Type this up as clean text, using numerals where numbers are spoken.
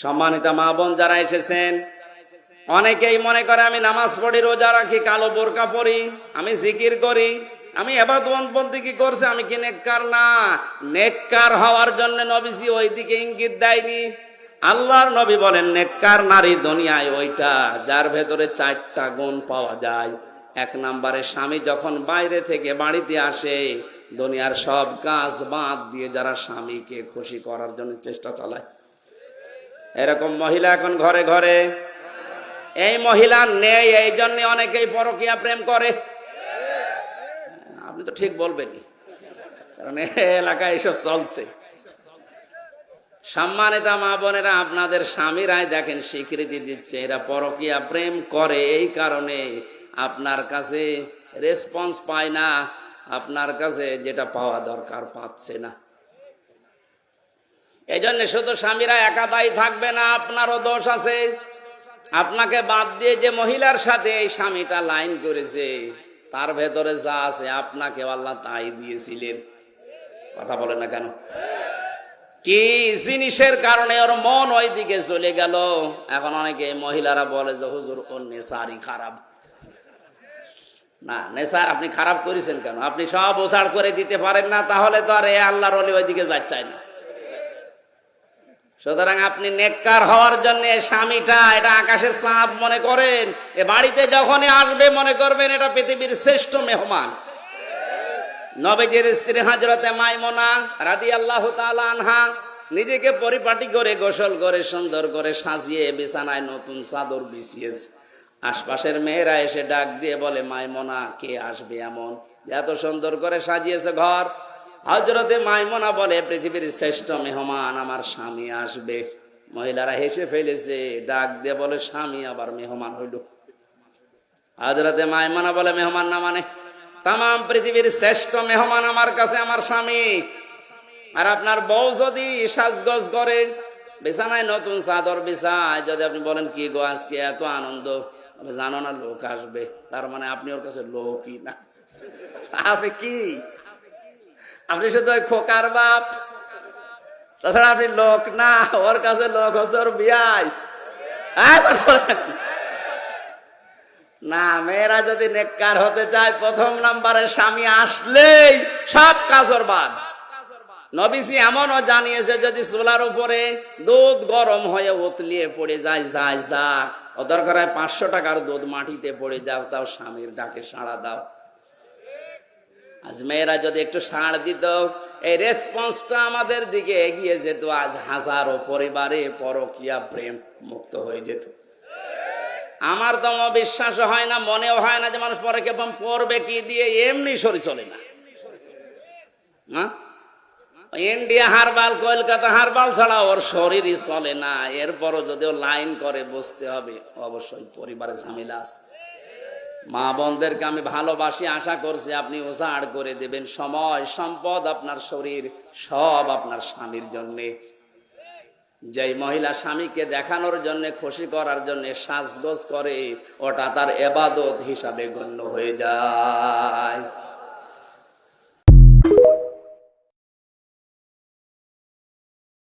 সম্মানিত মা বোন যারা এসেছেন, অনেকেই মনে করে আমি নামাজ পড়ি, রোজা রাখি, কালো বোরকা পরি, আমি জিকির করি, আমি ইবাদত বন্দেগী করছি, আমি কি নেককার? না, নেককার হওয়ার জন্য নবীজি ওইদিকে ইঙ্গিত দেয়নি। আল্লাহর নবী বলেন নেককার নারী দুনিয়ায় ওইটা যার ভেতরে 4টা গুণ পাওয়া যায়। 1 নম্বরে স্বামী যখন বাইরে থেকে বাড়িতে আসে দুনিয়ার সব কাজ বাদ দিয়ে যারা স্বামীকে খুশি করার জন্য চেষ্টা চালায়, এরকম মহিলা এখন ঘরে ঘরে। এই মহিলা নেই, এই জন্য অনেকেই পরকীয়া প্রেম করে। আপনি তো ঠিক বলবেনই, কারণ এলাকায় এসব চলছে। সম্মানিত মা বোনেরা, আপনাদের স্বামীরাই দেখেন স্বীকৃতি দিচ্ছে এরা পরকীয়া প্রেম করে, এই কারণে আপনার কাছে রেসপন্স পায় না, আপনার কাছে যেটা পাওয়া দরকার পাচ্ছে না। এই জন্য শুধু স্বামীরা একা দায়ী থাকবে না, আপনারও দোষ আছে। আপনাকে বাদ দিয়ে যে মহিলার সাথে এই স্বামীটা লাইন করেছে তার ভেতরে যা আছে আপনাকে আল্লাহ তাই দিয়েছিলেন। কথা বলে না কেন? কি জিনিসের কারণে ওর মন ওই দিকে চলে গেল? এখন অনেকে মহিলারা বলে যে হুজুর ওর নেশারই খারাপ। না, নেশা আপনি খারাপ করেছেন কেন? আপনি সব ওসাড় করে দিতে পারেন না, তাহলে তো আর এ আল্লাহর ওলি ওইদিকে যাচ্ছে না। সুতরাং আপনি নেককার হওয়ার জন্য স্বামীটা এটা আকাশের চাঁদ মনে করেন। এ বাড়িতে যখনই আসবে মনে করবেন এটা পৃথিবীর শ্রেষ্ঠ মেহমান। নবীজির স্ত্রী হযরতে মাইমুনা রাদিয়াল্লাহু তাআলা আনহা নিজেকে পরিপাটি করে গোসল করে সুন্দর করে সাজিয়ে বিছানায় নতুন চাদর বিছিয়েছে। আশপাশের মেয়েরা এসে ডাক দিয়ে বলে, মাইমুনা কে আসবে এমন এত সুন্দর করে সাজিয়েছে ঘর? হযরতে মাইমুনা বলে, পৃথিবীর শ্রেষ্ঠ মেহমান আমার স্বামী আসবে। মহিলারা হেসে ফেলেছে, ডাক দিয়ে বলে, স্বামী আবার মেহমান হইল? হযরতে মাইমুনা বলে, মেহমান না মানে তাম পৃথিবীর শ্রেষ্ঠ মেহমান আমার কাছে আমার স্বামী। আর আপনার বউ যদি সাজগোজ করে বিছানায় নতুন চাদর বিছায়, যদি আপনি বলেন কি গো আজকে এত আনন্দ, জানো না লোক আসবে, তার মানে আপনি ওর কাছে লোকই না। আপনি কি? আপনি শুধু ওই খোকার বাপ, তাছাড়া আপনি লোক না। ওর কাছে লোক হচ্ছে ওর বিয়াই। না, মেয়েরা যদি নেককার হতে চায় প্রথম নম্বরে স্বামী আসলেই সব কাজ ওর বাদ। নবীজি এমনও জানিয়েছে যদি চুলার উপরে দুধ গরম হয়ে উতলিয়ে পড়ে যায়, যায় যাক, ও দরকার হয় 500 টাকার দুধ মাটিতে পড়ে যাও, তাও স্বামীর ডাকে সাড়া দাও। আজ মেয়েরা যদি একটু সাড় দিত, এই রেসপন্সটা আমাদের দিকে এগিয়ে যেত, আজ হাজারো পরিবারে পরকীয়া প্রেম মুক্ত হয়ে যেত। আমার তো বিশ্বাস হয় না, মনেও হয় না যে মানুষ পরকীয়া প্রেম করবে কি দিয়ে, এমনি শরীর চলে না। ইন্ডিয়া হারবাল, কলকাতা হারবাল ছাড়া ওর শরীরই চলে না। এরপরও যদি ও লাইন করে বসতে হবে, অবশ্যই পরিবারে ঝামেলা আছে। মা বোনদেরকে আমি ভালোবাসি, আশা করছি আপনি উজাড় করে দেবেন সময়, সম্পদ, আপনার শরীর সব আপনার স্বামীর জন্যে। যেই মহিলা স্বামীকে দেখানোর জন্য, খুশি করার জন্য সাজগোজ করে, ওটা তার ইবাদত হিসাবে গণ্য হয়ে যায়।